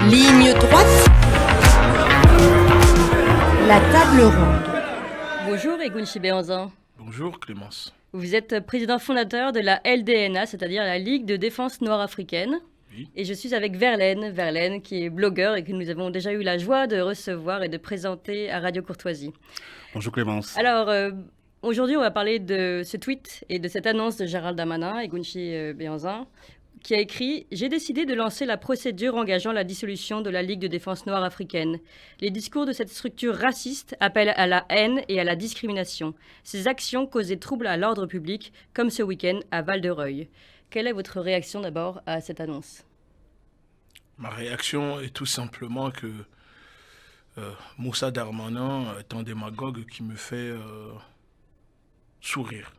Ligne droite. La table ronde. Bonjour Egunchi Béanzin. Bonjour Clémence. Vous êtes président fondateur de la LDNA, c'est-à-dire la Ligue de défense noire africaine. Oui. Et je suis avec Verlaine qui est blogueur et que nous avons déjà eu la joie de recevoir et de présenter à Radio Courtoisie. Bonjour Clémence. Alors, aujourd'hui, on va parler de ce tweet et de cette annonce de Gérald Darmanin, Egunchi Béanzin, qui a écrit « J'ai décidé de lancer la procédure engageant la dissolution de la Ligue de défense noire africaine. Les discours de cette structure raciste appellent à la haine et à la discrimination. Ces actions causent des troubles à l'ordre public, comme ce week-end à Val-de-Reuil. » Quelle est votre réaction d'abord à cette annonce ? Ma réaction est tout simplement que Moussa Darmanin est un démagogue qui me fait sourire.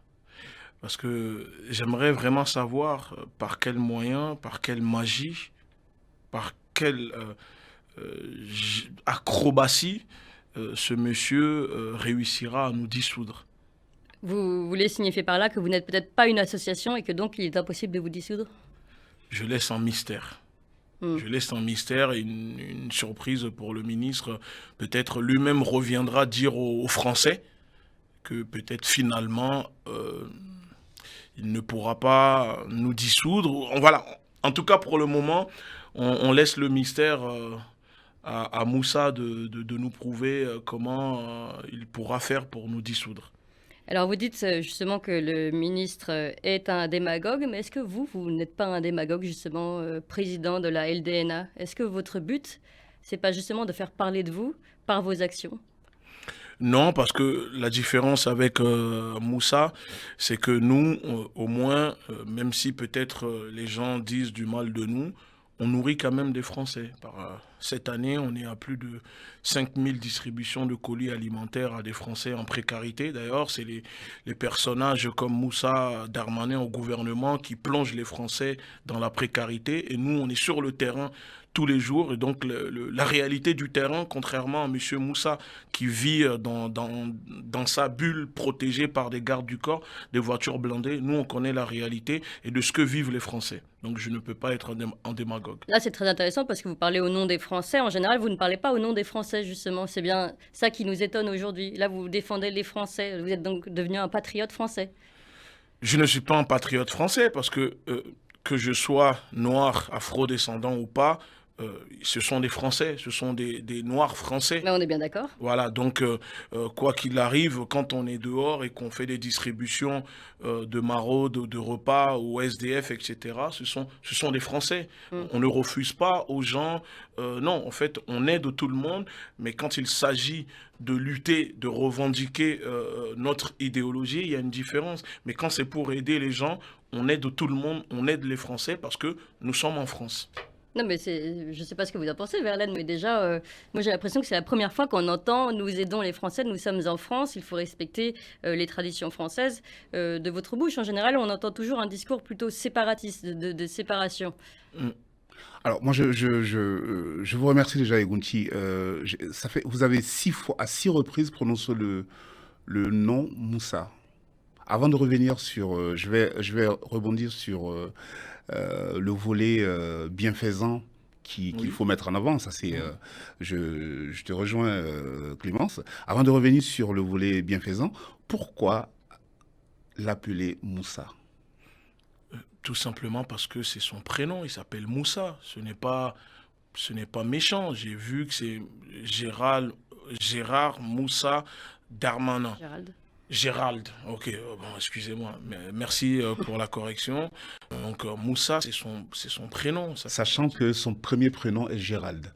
Parce que j'aimerais vraiment savoir par quel moyen, par quelle magie, par quelle acrobatie ce monsieur réussira à nous dissoudre. Vous voulez signifier par là que vous n'êtes peut-être pas une association et que donc il est impossible de vous dissoudre ? Je laisse en mystère. Je laisse en mystère une surprise pour le ministre. Peut-être lui-même reviendra dire aux Français que peut-être finalement il ne pourra pas nous dissoudre. Voilà. En tout cas, pour le moment, on laisse le mystère à Moussa de nous prouver comment il pourra faire pour nous dissoudre. Alors vous dites justement que le ministre est un démagogue, mais est-ce que vous n'êtes pas un démagogue justement, président de la LDNA ? Est-ce que votre but, c'est pas justement de faire parler de vous par vos actions ? Non, parce que la différence avec Moussa, c'est que nous, au moins, même si peut-être les gens disent du mal de nous, on nourrit quand même des Français. Cette année, on est à plus de 5000 distributions de colis alimentaires à des Français en précarité. D'ailleurs, c'est les personnages comme Moussa Darmanin au gouvernement qui plongent les Français dans la précarité. Et nous, on est sur le terrain tous les jours. Et donc, la réalité du terrain, contrairement à M. Moussa, qui vit dans sa bulle protégée par des gardes du corps, des voitures blindées, nous, on connaît la réalité et de ce que vivent les Français. Donc, je ne peux pas être un démagogue. Là, c'est très intéressant parce que vous parlez au nom des Français. En général, vous ne parlez pas au nom des Français, justement. C'est bien ça qui nous étonne aujourd'hui. Là, vous défendez les Français. Vous êtes donc devenu un patriote français. Je ne suis pas un patriote français parce que je sois noir, afro-descendant ou pas, ce sont des Français, ce sont des Noirs français. Mais on est bien d'accord. Voilà, donc quoi qu'il arrive, quand on est dehors et qu'on fait des distributions de maraudes, de repas au SDF, etc., ce sont des Français. On ne refuse pas aux gens, non, en fait, on aide tout le monde, mais quand il s'agit de lutter, de revendiquer notre idéologie, il y a une différence. Mais quand c'est pour aider les gens, on aide tout le monde, on aide les Français parce que nous sommes en France. Non, mais je ne sais pas ce que vous en pensez, Verlaine, mais déjà, moi j'ai l'impression que c'est la première fois qu'on entend « nous aidons les Français, nous sommes en France, il faut respecter les traditions françaises ». De votre bouche, en général, on entend toujours un discours plutôt séparatiste, de séparation. Alors moi je vous remercie déjà Egunchi. Vous avez à 6 reprises prononcé le nom Moussa. Avant de revenir sur, je vais rebondir sur le volet bienfaisant qu'il faut mettre en avant. Ça c'est, je te rejoins Clémence. Avant de revenir sur le volet bienfaisant, pourquoi l'appeler Moussa ? Tout simplement parce que c'est son prénom, il s'appelle Moussa. Ce n'est pas méchant. J'ai vu que c'est Gérard Moussa Darmanin. Gérald, ok, bon, excusez-moi, merci pour la correction. Donc Moussa, c'est son prénom. Sachant que son premier prénom est Gérald.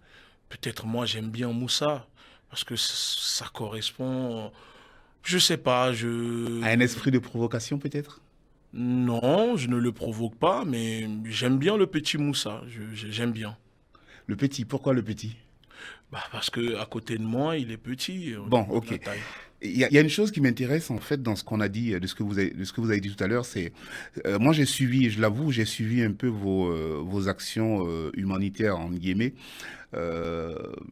Peut-être moi j'aime bien Moussa, parce que ça correspond, je sais pas, À un esprit de provocation peut-être ? Non, je ne le provoque pas, mais j'aime bien le petit Moussa, j'aime bien. Le petit, pourquoi le petit ? Parce qu'à côté de moi, il est petit. Bon, ok. Il y a une chose qui m'intéresse en fait dans ce qu'on a dit, de ce que vous avez dit tout à l'heure, c'est moi j'ai suivi, je l'avoue, j'ai suivi un peu vos actions humanitaires en guillemets.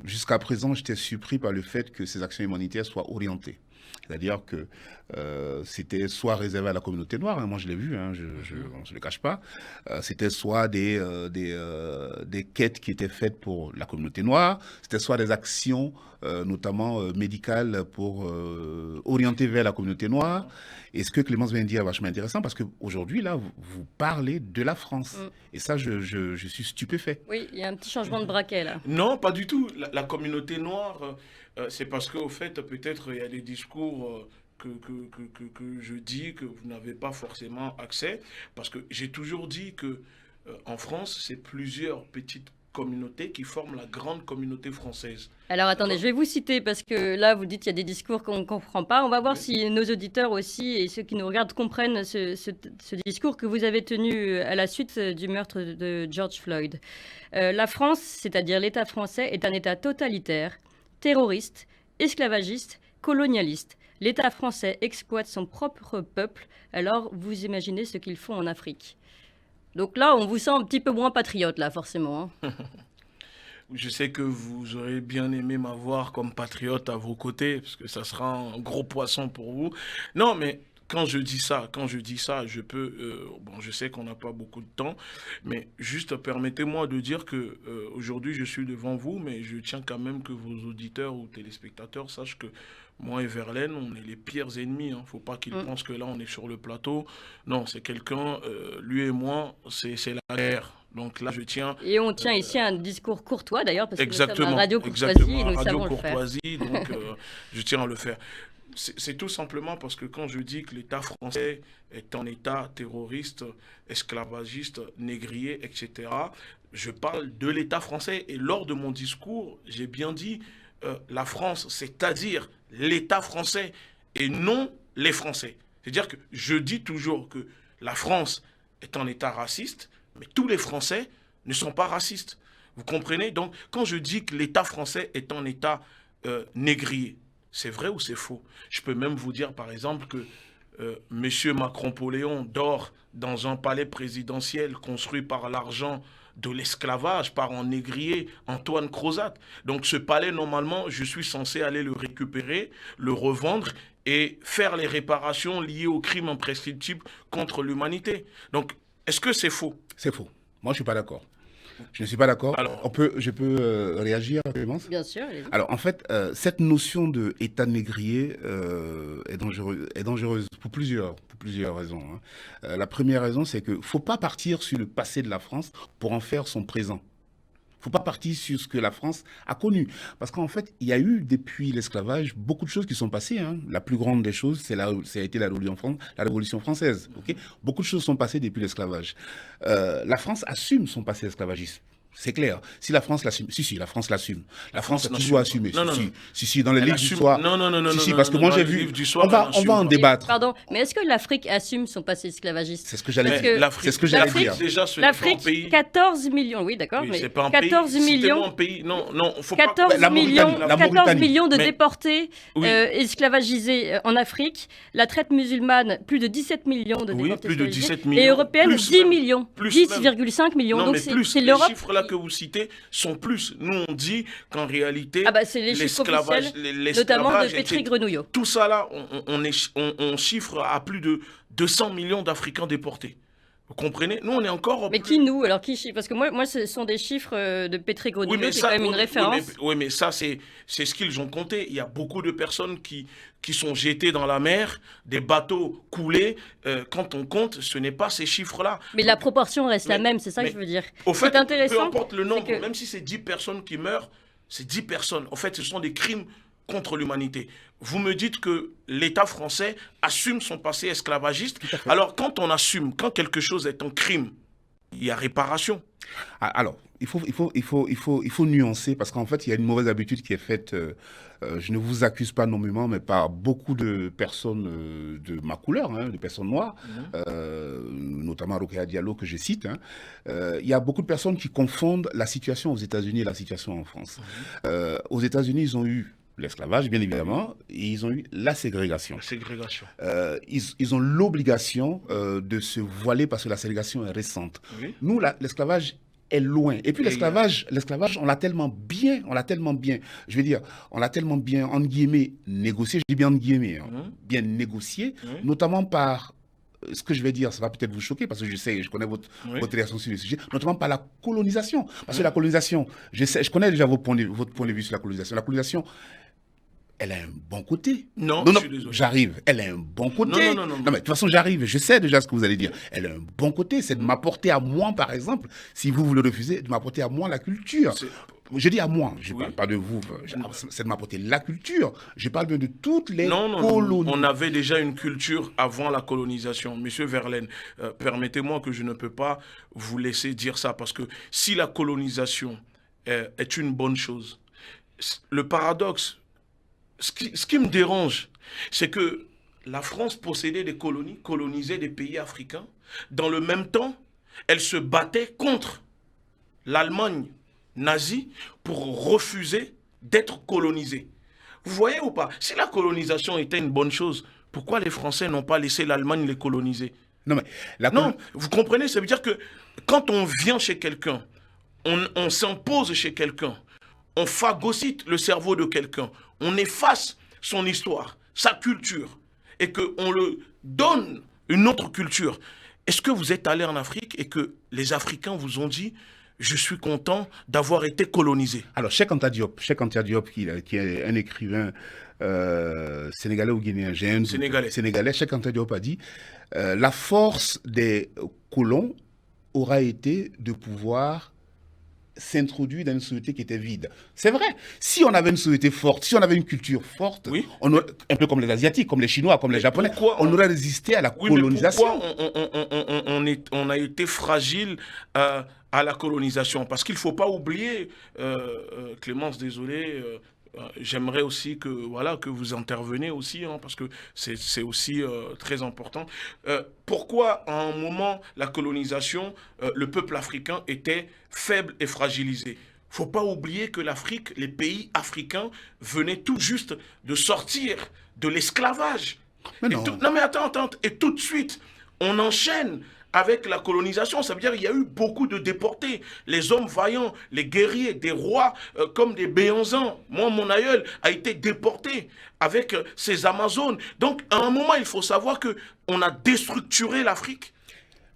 Jusqu'à présent, j'étais surpris par le fait que ces actions humanitaires soient orientées. C'est-à-dire que c'était soit réservé à la communauté noire, hein, moi je l'ai vu, hein, je ne le cache pas. C'était soit des quêtes qui étaient faites pour la communauté noire, c'était soit des actions, notamment médicales, pour orienter vers la communauté noire. Et ce que Clémence vient de dire est vachement intéressant parce qu'aujourd'hui, là, vous parlez de la France. Et ça, je suis stupéfait. Oui, il y a un petit changement de braquet là. Non, pas du tout. La communauté noire, c'est parce qu'au fait, peut-être, il y a des discours que je dis que vous n'avez pas forcément accès. Parce que j'ai toujours dit que en France, c'est plusieurs petites communautés qui forment la grande communauté française. Alors attendez, je vais vous citer parce que là vous dites qu'il y a des discours qu'on ne comprend pas. On va voir si nos auditeurs aussi et ceux qui nous regardent comprennent ce discours que vous avez tenu à la suite du meurtre de George Floyd. La France, c'est-à-dire l'État français, est un État totalitaire, terroriste, esclavagiste, colonialiste. L'État français exploite son propre peuple, alors vous imaginez ce qu'ils font en Afrique. Donc là, on vous sent un petit peu moins patriote, là, forcément. Hein. Je sais que vous aurez bien aimé m'avoir comme patriote à vos côtés, parce que ça sera un gros poisson pour vous. Non, mais quand je dis ça, je peux... bon, je sais qu'on n'a pas beaucoup de temps, mais juste permettez-moi de dire que aujourd'hui, je suis devant vous, mais je tiens quand même que vos auditeurs ou téléspectateurs sachent que moi et Verlaine, on est les pires ennemis. Hein. Faut pas qu'ils pensent que là, on est sur le plateau. Non, c'est quelqu'un, lui et moi, c'est la guerre. Donc là, je tiens... Et on tient ici un discours courtoisie, d'ailleurs, parce que nous exactement, sommes à Radio Courtoisie et nous Radio savons Courtoisie, le faire. donc je tiens à le faire. C'est tout simplement parce que quand je dis que l'État français est un État terroriste, esclavagiste, négrier, etc., je parle de l'État français. Et lors de mon discours, j'ai bien dit la France, c'est-à-dire l'État français et non les Français. C'est-à-dire que je dis toujours que la France est un État raciste, mais tous les Français ne sont pas racistes. Vous comprenez? Donc, quand je dis que l'État français est un État négrier, c'est vrai ou c'est faux? Je peux même vous dire, par exemple, que M. Macron-Poléon dort dans un palais présidentiel construit par l'argent de l'esclavage, par un négrier, Antoine Crozat. Donc ce palais, normalement, je suis censé aller le récupérer, le revendre et faire les réparations liées aux crimes imprescriptibles contre l'humanité. Donc, est-ce que c'est faux? C'est faux. Moi, je ne suis pas d'accord. Je ne suis pas d'accord. Alors, je peux réagir, Clémence? Bien sûr. Alors, en fait, cette notion d'État négrier est dangereuse pour plusieurs raisons. Hein. La première raison, c'est qu'il ne faut pas partir sur le passé de la France pour en faire son présent. Il ne faut pas partir sur ce que la France a connu. Parce qu'en fait, il y a eu, depuis l'esclavage, beaucoup de choses qui sont passées. Hein. La plus grande des choses, ça a été la Révolution française. Okay, beaucoup de choses sont passées depuis l'esclavage. La France assume son passé esclavagiste. C'est clair. Si la France l'assume, la France l'assume. La France a toujours assumé. Non. Si, dans les livres d'histoire. Non. Parce que moi j'ai vu. On va en débattre. Pardon, mais est-ce que l'Afrique assume son passé esclavagiste? C'est ce que j'allais dire. L'Afrique, 14 millions, oui, d'accord, oui, mais c'est pas un 14 pays. millions. Un pays. Non, faut 14 pas. millions de déportés oui. esclavagisés en Afrique. La traite musulmane, plus de 17 millions de déportés. Plus de 17 millions. Et européenne, 10 millions. 10,5 millions. Non, donc c'est l'Europe. Les chiffres là que vous citez sont plus. Nous, on dit qu'en réalité, c'est les chiffres officiels, notamment de Petri Grenouillot. Tout ça là, on chiffre à plus de 200 millions d'Africains déportés. Vous comprenez? Nous, on est encore... Mais qui nous? Alors, qui? Parce que moi, ce sont des chiffres de Petri Grenouillot, c'est quand même une référence. Oui, mais ça, c'est ce qu'ils ont compté. Il y a beaucoup de personnes qui sont jetées dans la mer, des bateaux coulés. Quand on compte, ce n'est pas ces chiffres-là. Mais la proportion reste la même, c'est ça que je veux dire. Au fait, intéressant, peu importe le nombre, même si c'est 10 personnes qui meurent, c'est 10 personnes. En fait, ce sont des crimes contre l'humanité. Vous me dites que l'État français assume son passé esclavagiste. Alors, quand quelque chose est un crime, il y a réparation. Alors, il faut nuancer parce qu'en fait, il y a une mauvaise habitude qui est faite. Je ne vous accuse pas nommément, mais par beaucoup de personnes de ma couleur, de personnes noires, notamment Rokhaya Diallo que je cite. Il y a beaucoup de personnes qui confondent la situation aux États-Unis et la situation en France. Aux États-Unis, ils ont eu l'esclavage, bien évidemment, et ils ont eu la ségrégation. Ils ont l'obligation de se voiler parce que la ségrégation est récente. Oui. Nous, l'esclavage est loin. Et puis Et l'esclavage, on l'a tellement bien, je veux dire, on l'a tellement bien, entre guillemets, négocié, je dis bien entre guillemets, bien négocié, notamment par, ce que je vais dire, ça va peut-être vous choquer, parce que je connais votre réaction sur le sujet, notamment par la colonisation. Parce que la colonisation, je connais déjà votre point de vue sur la colonisation. La colonisation, elle a un bon côté. Non, je suis désolé. J'arrive. Elle a un bon côté. Non. Mais de toute façon, j'arrive. Je sais déjà ce que vous allez dire. Elle a un bon côté. C'est de m'apporter à moi, par exemple, si vous le refusez, de m'apporter à moi la culture. Je dis à moi, je ne parle pas de vous. C'est de m'apporter la culture. Je parle bien de toutes les colonies. On avait déjà une culture avant la colonisation. Monsieur Verlaine, permettez-moi que je ne peux pas vous laisser dire ça, parce que si la colonisation est une bonne chose, le paradoxe, ce qui me dérange, c'est que la France possédait des colonies, colonisait des pays africains. Dans le même temps, elle se battait contre l'Allemagne nazie pour refuser d'être colonisée. Vous voyez ou pas? Si la colonisation était une bonne chose, pourquoi les Français n'ont pas laissé l'Allemagne les coloniser? Non, vous comprenez? Ça veut dire que quand on vient chez quelqu'un, on s'impose chez quelqu'un, on phagocyte le cerveau de quelqu'un, on efface son histoire, sa culture, et qu'on le donne une autre culture. Est-ce que vous êtes allé en Afrique et que les Africains vous ont dit « Je suis content d'avoir été colonisé ». Alors, Cheikh Anta Diop, qui est un écrivain sénégalais ou guinéen, sénégalais, Cheikh Anta Diop a dit la force des colons aura été de pouvoir s'introduire dans une société qui était vide. C'est vrai. Si on avait une société forte, si on avait une culture forte, un peu comme les Asiatiques, comme les Chinois, comme les Japonais, on aurait résisté à la colonisation. Mais pourquoi on a été fragile à la colonisation? Parce qu'il ne faut pas oublier, Clémence, désolé, j'aimerais aussi que vous interveniez aussi, parce que c'est aussi très important. Pourquoi, à un moment, la colonisation, le peuple africain était faible et fragilisé? Il ne faut pas oublier que l'Afrique, les pays africains, venaient tout juste de sortir de l'esclavage. Non mais attends. Et tout de suite, on enchaîne avec la colonisation. Ça veut dire qu'il y a eu beaucoup de déportés. Les hommes vaillants, les guerriers, des rois comme des Béanzins. Moi, mon aïeul a été déporté avec ses Amazones. Donc, à un moment, il faut savoir qu'on a déstructuré l'Afrique.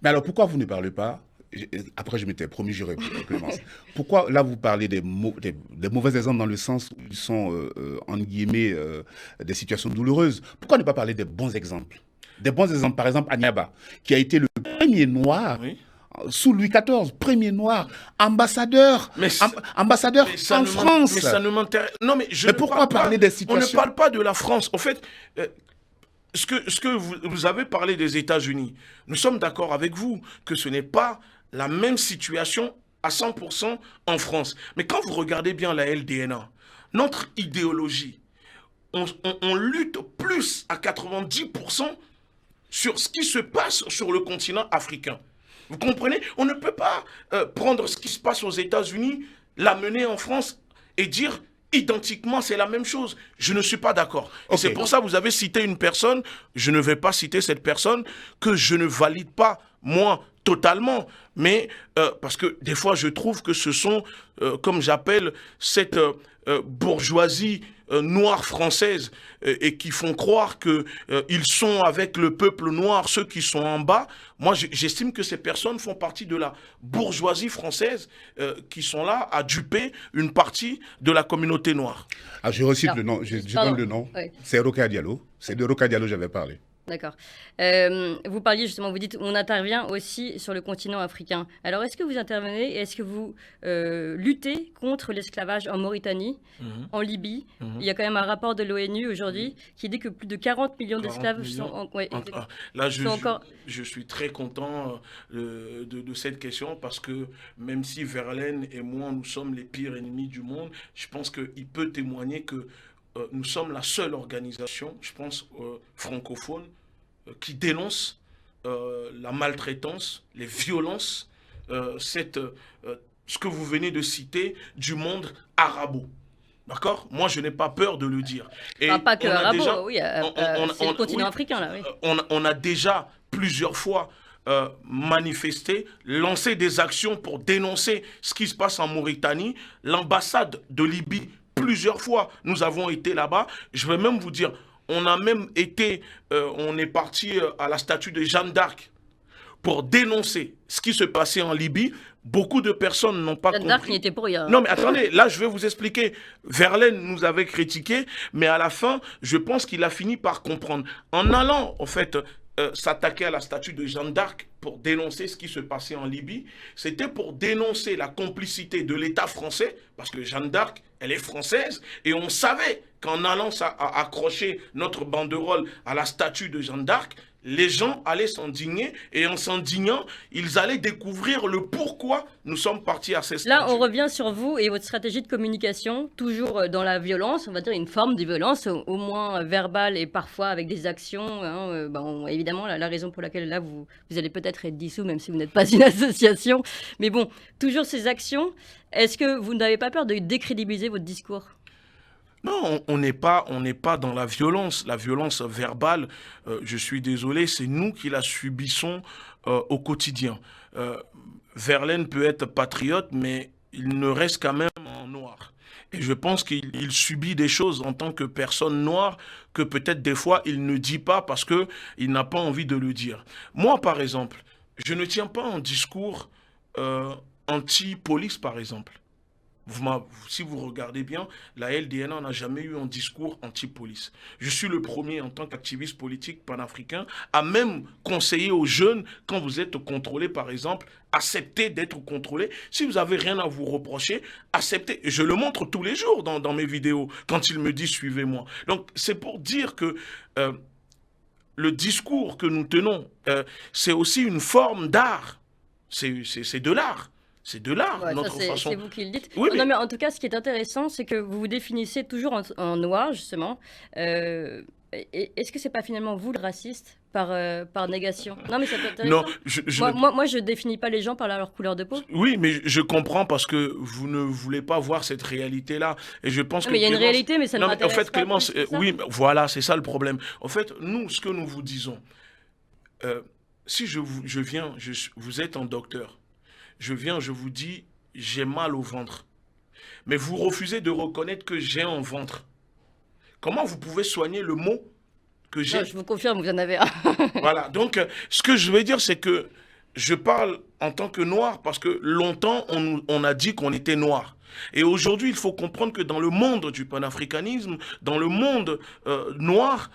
Mais alors, pourquoi vous ne parlez pas? Après, je m'étais promis, j'aurais Clémence. Pourquoi, là, vous parlez des mauvais exemples dans le sens où ils sont, en guillemets, des situations douloureuses? Pourquoi ne pas parler des bons exemples? Des bons exemples, par exemple, Agnaba, qui a été le premier noir sous Louis XIV, premier noir, ambassadeur en France. Mais ça ne m'intéresse. Non, mais pourquoi parler des situations? On ne parle pas de la France. En fait, ce que vous avez parlé des États-Unis, nous sommes d'accord avec vous que ce n'est pas la même situation à 100% en France. Mais quand vous regardez bien la LDNA, notre idéologie, on lutte plus à 90% sur ce qui se passe sur le continent africain. Vous comprenez? On ne peut pas prendre ce qui se passe aux États-Unis, l'amener en France et dire identiquement c'est la même chose. Je ne suis pas d'accord. Et c'est pour ça que vous avez cité une personne, je ne vais pas citer cette personne, que je ne valide pas, moi, totalement. Mais parce que des fois, je trouve que ce sont, comme j'appelle, cette bourgeoisie noire française et qui font croire qu'ils sont avec le peuple noir, ceux qui sont en bas. Moi, j'estime que ces personnes font partie de la bourgeoisie française qui sont là à duper une partie de la communauté noire. Ah, je recite le nom, je donne le nom. Oui. C'est Rokhaya Diallo. C'est de Rokhaya Diallo que j'avais parlé. D'accord. Vous parliez justement, vous dites on intervient aussi sur le continent africain. Alors est-ce que vous intervenez et est-ce que vous luttez contre l'esclavage en Mauritanie, en Libye? Il y a quand même un rapport de l'ONU aujourd'hui qui dit que plus de 40 millions d'esclaves sont... Là, je suis très content de cette question parce que même si Verlaine et moi, nous sommes les pires ennemis du monde, je pense qu'il peut témoigner que nous sommes la seule organisation, je pense, francophone, qui dénonce la maltraitance, les violences, ce que vous venez de citer, du monde arabo. D'accord? Moi, je n'ai pas peur de le dire. Et pas que arabo, oui, c'est le continent africain, là. Oui. On a déjà plusieurs fois manifester, lancer des actions pour dénoncer ce qui se passe en Mauritanie. L'ambassade de Libye, plusieurs fois, nous avons été là-bas. Je vais même vous dire, on a même été, on est parti à la statue de Jeanne d'Arc pour dénoncer ce qui se passait en Libye. Beaucoup de personnes n'ont pas compris. Jeanne d'Arc n'y était pour rien. Non, mais attendez, là, je vais vous expliquer. Verlaine nous avait critiqué, mais à la fin, je pense qu'il a fini par comprendre. En allant, en fait, s'attaquer à la statue de Jeanne d'Arc pour dénoncer ce qui se passait en Libye, c'était pour dénoncer la complicité de l'État français, parce que Jeanne d'Arc, elle est française, et on savait qu'en allant accrocher notre banderole à la statue de Jeanne d'Arc, les gens allaient s'indigner, et en s'indignant, ils allaient découvrir le pourquoi nous sommes partis à ces statues. Là, on revient sur vous et votre stratégie de communication, toujours dans la violence, on va dire une forme de violence, au moins verbale et parfois avec des actions. Hein, évidemment, la raison pour laquelle là, vous allez peut-être être dissous, même si vous n'êtes pas une association. Mais bon, toujours ces actions, est-ce que vous n'avez pas peur de décrédibiliser votre discours ? Non, on n'est pas dans la violence verbale. Je suis désolé, c'est nous qui la subissons au quotidien. Verlaine peut être patriote, mais il ne reste quand même en noir. Et je pense qu'il subit des choses en tant que personne noire que peut-être des fois il ne dit pas parce qu'il n'a pas envie de le dire. Moi, par exemple, je ne tiens pas un discours anti-police, par exemple. Si vous regardez bien, la LDNA n'a jamais eu un discours anti-police. Je suis le premier en tant qu'activiste politique panafricain à même conseiller aux jeunes, quand vous êtes contrôlé par exemple, acceptez d'être contrôlé. Si vous n'avez rien à vous reprocher, acceptez. Je le montre tous les jours dans mes vidéos, quand il me dit suivez-moi. Donc c'est pour dire que le discours que nous tenons, c'est aussi une forme d'art. C'est de l'art. C'est de l'art, ouais, notre façon. C'est vous qui le dites. Oui, non, mais en tout cas, ce qui est intéressant, c'est que vous vous définissez toujours en noir, justement. Est-ce que c'est pas finalement vous le raciste par négation? Non, mais c'est intéressant. Non, moi, je définis pas les gens par leur couleur de peau. Oui, mais je comprends parce que vous ne voulez pas voir cette réalité-là. Et je pense que mais il y a une réalité, mais ça ne m'intéresse pas. En fait, Clémence, oui, voilà, c'est ça le problème. En fait, nous, ce que nous vous disons, si vous êtes un docteur. Je viens, je vous dis, j'ai mal au ventre. Mais vous refusez de reconnaître que j'ai un ventre. Comment vous pouvez soigner le mot que j'ai? Non, je vous confirme, vous en avez un. Voilà, donc ce que je veux dire, c'est que je parle en tant que noir parce que longtemps, on a dit qu'on était noir. Et aujourd'hui, il faut comprendre que dans le monde du panafricanisme, dans le monde noir,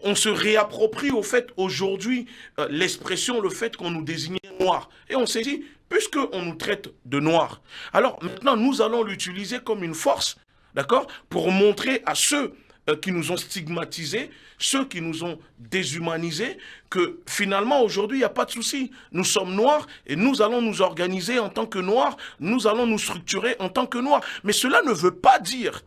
on se réapproprie au fait aujourd'hui l'expression, le fait qu'on nous désignait noir. Et on s'est dit, puisqu'on nous traite de noirs, alors maintenant nous allons l'utiliser comme une force, d'accord, pour montrer à ceux qui nous ont stigmatisés, ceux qui nous ont déshumanisés, que finalement aujourd'hui il n'y a pas de souci. Nous sommes noirs et nous allons nous organiser en tant que noirs, nous allons nous structurer en tant que noirs. Mais cela ne veut pas dire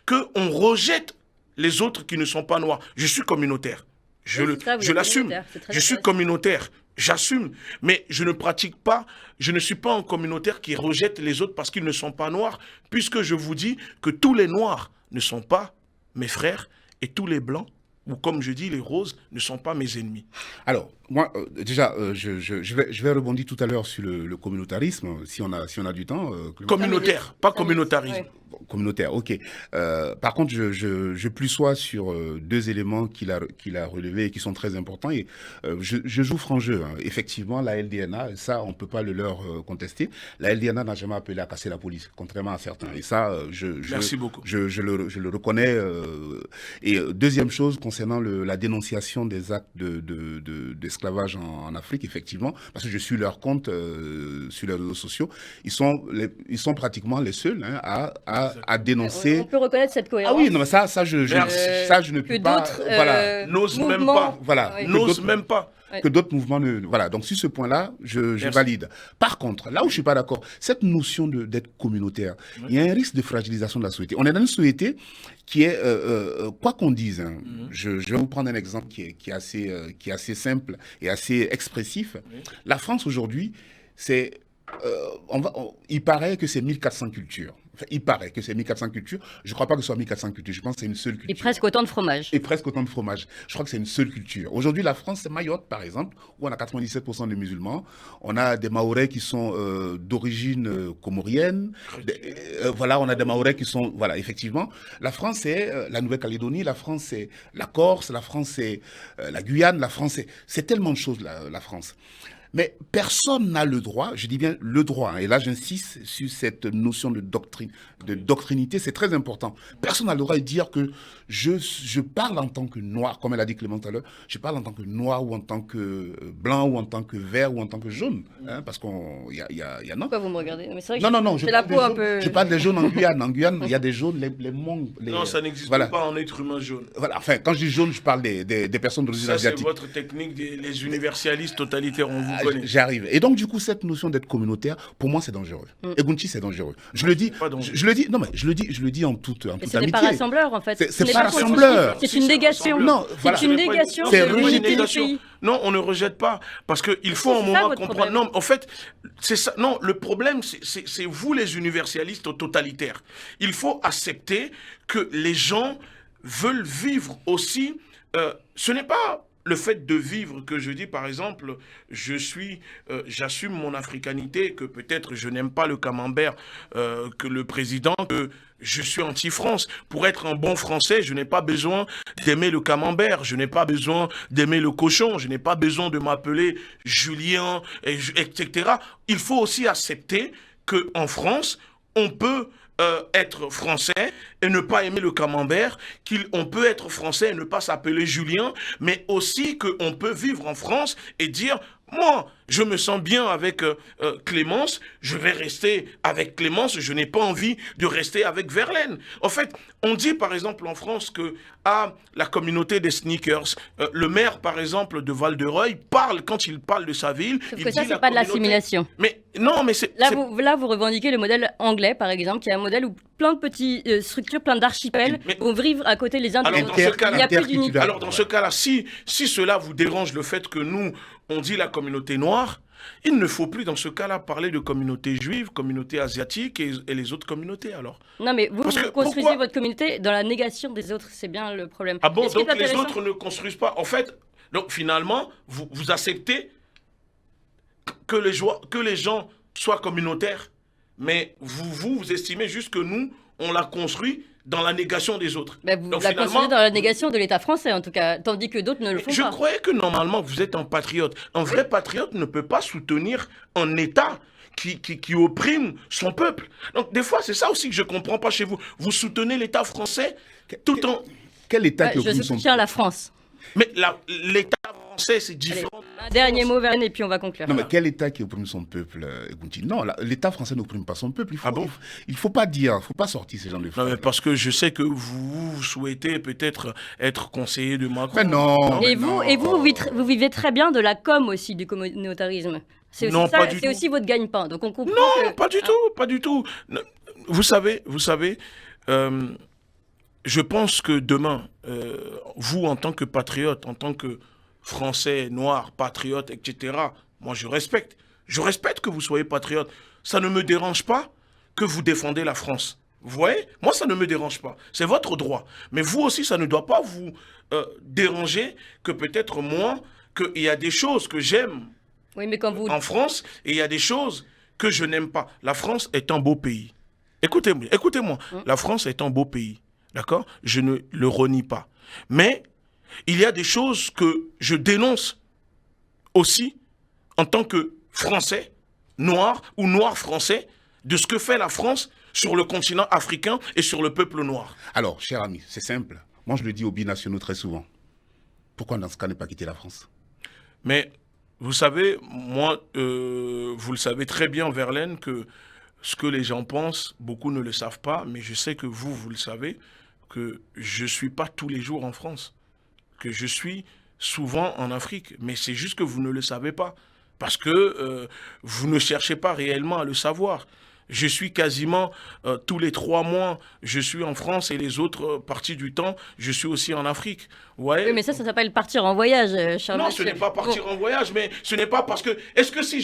qu'on rejette les autres qui ne sont pas noirs. Je suis communautaire. Je l'assume. Je suis communautaire. J'assume. Mais je ne pratique pas, je ne suis pas un communautaire qui rejette les autres parce qu'ils ne sont pas noirs, puisque je vous dis que tous les noirs ne sont pas mes frères et tous les blancs, ou comme je dis, les roses, ne sont pas mes ennemis. Alors, moi, déjà, je vais rebondir tout à l'heure sur le communautarisme, si on a du temps. Communautaire, pas communautarisme. Ouais. Communautaire, ok. Par contre, je plussois sur deux éléments qu'il a relevés et qui sont très importants. Et je joue franc jeu. Hein. Effectivement, la LDNA, ça, on ne peut pas le leur contester. La LDNA n'a jamais appelé à casser la police, contrairement à certains. Et ça, Merci beaucoup. Je le reconnais. Et deuxième chose, concernant la dénonciation des actes d'esclavage en Afrique, effectivement, parce que je suis leur compte sur les réseaux sociaux, ils sont pratiquement les seuls à dénoncer. On peut reconnaître cette cohérence. Ah oui, non, mais ça, je ne peux pas. Voilà. N'osent même pas. Voilà. Oui. N'osent même pas. Que d'autres mouvements ne. Voilà. Donc, sur ce point-là, je valide. Par contre, là où je ne suis pas d'accord, cette notion d'être communautaire, il y a un risque de fragilisation de la société. On est dans une société qui est, quoi qu'on dise, hein, je vais vous prendre un exemple qui est assez simple et assez expressif. Oui. La France aujourd'hui, il paraît que c'est 1400 cultures. Enfin, il paraît que c'est 1400 cultures. Je ne crois pas que ce soit 1400 cultures. Je pense que c'est une seule culture. Et presque autant de fromage. Et presque autant de fromage. Je crois que c'est une seule culture. Aujourd'hui, la France, c'est Mayotte, par exemple, où on a 97% de musulmans. On a des Mahorais qui sont d'origine comorienne. Voilà, on a des Mahorais qui sont... Voilà, effectivement. La France, c'est la Nouvelle-Calédonie. La France, c'est la Corse. La France, c'est la Guyane. La France, c'est tellement de choses, la France. Mais personne n'a le droit, je dis bien le droit, hein, et là j'insiste sur cette notion de doctrinité, c'est très important. Personne n'a le droit de dire que je parle en tant que noir, comme elle a dit Clément tout à l'heure, je parle en tant que noir ou en tant que blanc ou en tant que vert ou en tant que jaune, hein, parce qu'il y a non. Pourquoi vous me regardez? Mais c'est vrai Non, que j'ai la peau un peu... je parle des jaunes en Guyane. En Guyane, il y a des jaunes, les Hmong. Non, ça n'existe voilà. pas en être humain jaune. Voilà, enfin, quand je dis jaune, je parle des personnes d'origine Ça, asiatique. c'est votre technique des universalistes totalitaires, on vous connaît. J'arrive. Et donc, du coup, cette notion d'être communautaire, pour moi, c'est dangereux. Egunci, c'est dangereux. Je le dis, je le dis, non, mais je le dis en toute amitié. Ce n'est pas rassembleur, en fait. C'est pas rassembleur. C'est une négation. Non, voilà. C'est une négation C'est de l'unité du négation. pays. Non, on ne rejette pas. Parce qu'il faut un moment comprendre. Non, en fait, c'est ça. Non, le problème, c'est vous, les universalistes totalitaires. Il faut accepter que les gens veulent vivre aussi. Ce n'est pas le fait de vivre que je dis, par exemple, j'assume mon africanité, que peut-être je n'aime pas le camembert, que le président, que je suis anti-France. Pour être un bon Français, je n'ai pas besoin d'aimer le camembert, je n'ai pas besoin d'aimer le cochon, je n'ai pas besoin de m'appeler Julien, etc. Il faut aussi accepter qu'en France, on peut être français et ne pas aimer le camembert, qu'on peut être français et ne pas s'appeler Julien, mais aussi qu'on peut vivre en France et dire, moi, je me sens bien avec Clémence, je vais rester avec Clémence, je n'ai pas envie de rester avec Verlaine. En fait, on dit par exemple en France que la communauté des sneakers, le maire par exemple de Val-de-Reuil parle, quand il parle de sa ville... Sauf que ça, c'est pas de l'assimilation. Mais non, mais c'est... Là, vous revendiquez le modèle anglais, par exemple, qui est un modèle où plein de petites structures, plein d'archipels vont vivre à côté les uns des autres. Il n'y a plus d'unité. Alors dans ce cas-là, si cela vous dérange le fait que nous, on dit la communauté noire, il ne faut plus dans ce cas-là parler de communauté juive, communauté asiatique et les autres communautés alors. Non mais vous construisez votre communauté dans la négation des autres, c'est bien le problème. Ah bon, donc les autres ne construisent pas. En fait, donc finalement, vous acceptez que les gens soient communautaires, mais vous estimez juste que nous, on l'a construit dans la négation des autres. Bah vous la construisez dans la négation de l'État français, en tout cas, tandis que d'autres ne le font pas. Je croyais que normalement, vous êtes un patriote. Un vrai patriote ne peut pas soutenir un État qui opprime son peuple. Donc, des fois, c'est ça aussi que je ne comprends pas chez vous. Vous soutenez l'État français tout en... Quel État qui opprime son peuple? Je soutiens la France. Mais l'État français, c'est différent. Allez, un dernier mot, Verlaine, et puis on va conclure. Non, mais quel État qui opprime son peuple, Egunci? Non, l'État français n'opprime pas son peuple. Il faut pas dire, il faut pas sortir ces gens de... Non, mais parce que je sais que vous souhaitez peut-être être conseiller de Macron. Mais non. Et vous vivez très bien de la com aussi, du communautarisme. C'est aussi votre gagne-pain. Donc on comprend non, pas du tout, pas du tout. Vous savez, je pense que demain, vous, en tant que patriote, en tant que Français, noir, patriote, etc., moi, je respecte. Je respecte que vous soyez patriote. Ça ne me dérange pas que vous défendez la France. Vous voyez? Moi, ça ne me dérange pas. C'est votre droit. Mais vous aussi, ça ne doit pas vous déranger que peut-être moi, qu'il y a des choses que j'aime en France et il y a des choses que je n'aime pas. La France est un beau pays. Écoutez-moi. La France est un beau pays. D'accord? Je ne le renie pas. Mais il y a des choses que je dénonce aussi en tant que Français, noir ou noir français, de ce que fait la France sur le continent africain et sur le peuple noir. Alors, cher ami, c'est simple. Moi, je le dis aux binationaux très souvent. Pourquoi dans ce cas ne pas quitter la France? Mais vous savez, moi, vous le savez très bien, Verlaine, que ce que les gens pensent, beaucoup ne le savent pas, mais je sais que vous le savez, que je ne suis pas tous les jours en France, que je suis souvent en Afrique. Mais c'est juste que vous ne le savez pas, parce que vous ne cherchez pas réellement à le savoir. je suis quasiment tous les 3 mois, je suis en France et les autres parties du temps, je suis aussi en Afrique. Ouais. Oui, mais ça s'appelle partir en voyage, cher Non, monsieur. ce n'est pas partir en voyage, mais ce n'est pas parce que... Est-ce que si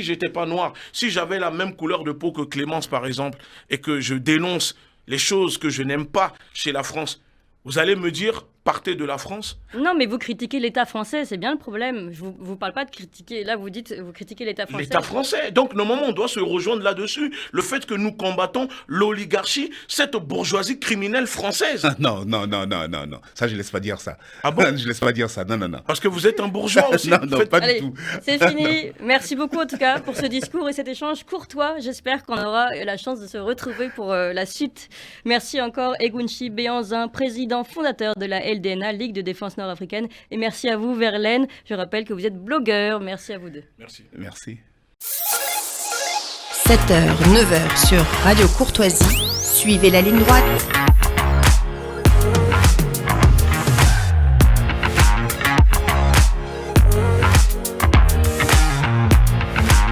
j'étais pas noir, si j'avais la même couleur de peau que Clémence, par exemple, et que je dénonce les choses que je n'aime pas chez la France, vous allez me dire, partez de la France? Non, mais vous critiquez l'État français, c'est bien le problème. Je vous parle pas de critiquer. Là, vous dites, vous critiquez l'État français. L'État français. Donc, normalement, on doit se rejoindre là-dessus. Le fait que nous combattons l'oligarchie, cette bourgeoisie criminelle française. Non. Ça, je laisse pas dire ça. Ah bon? Je laisse pas dire ça. Non. Parce que vous êtes un bourgeois aussi. Non, Faites- pas du Allez, tout. c'est fini. Merci beaucoup en tout cas pour ce discours et cet échange courtois. J'espère qu'on aura la chance de se retrouver pour la suite. Merci encore Egunchi Béanzin, président fondateur de la LDNA, Ligue de défense nord-africaine. Et merci à vous Verlaine. Je rappelle que vous êtes blogueur. Merci à vous deux. Merci. Merci. 7h, 9h sur Radio Courtoisie. Suivez la ligne droite.